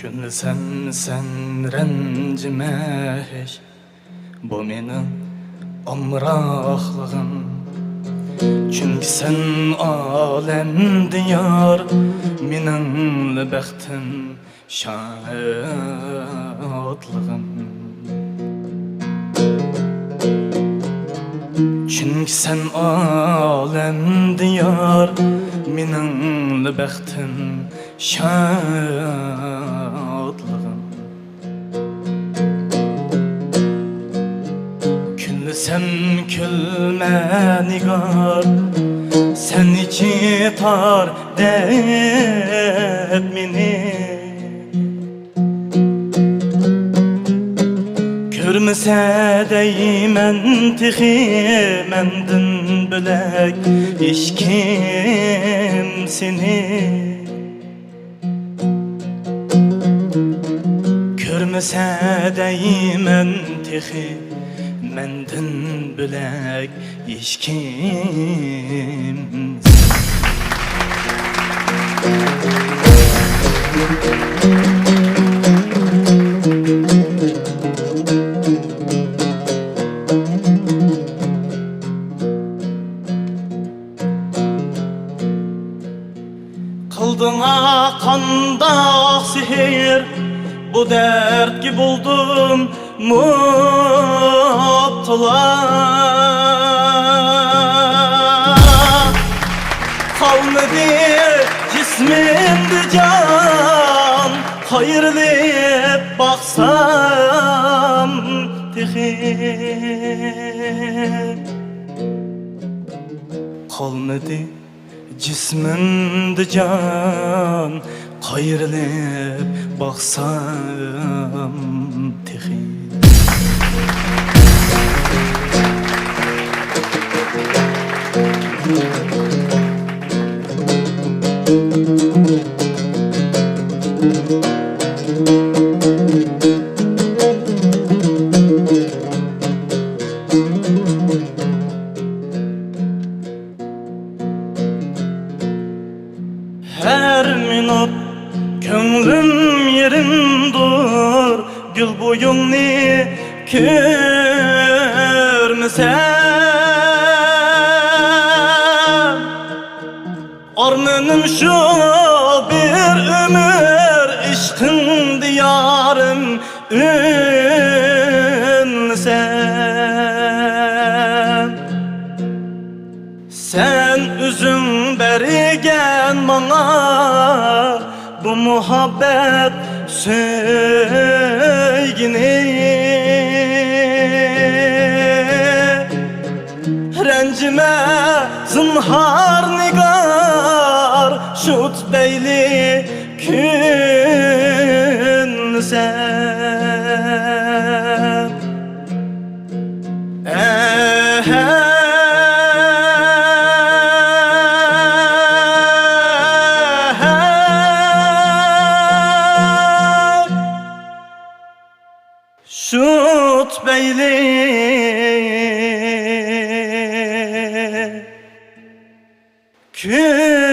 Küllüsem sen rencime hiç, bu menin omraqlığım. Çünkü sen alem diyar, menin bəxtim, şadlığım. Çünkü sen alem diyar, menin bəxtim, şadlığım. Küllüsem külme nigar, sen içi tar dep meni. Görmese deymen tixi mendin bilek hiç kim seni. Görmese deymen tixi mendin bilek hiç kim. Kıldığına kanda sihir, bu dert gibi buldum mutla. Kalmadı cismimde can, hayırlı baksam tehi. Kalmadı cismimde can, qayrilib baxsam texi. Her minut könglim yerim dur, gül boyunni körmesem. Armanım şu bir ömür, işkın diyarım ünlesem. Sen üzüm berigen bana bu muhabbet söygini. Rencime zinhar nigar, şut beyli künsem. Şut beyli künsem.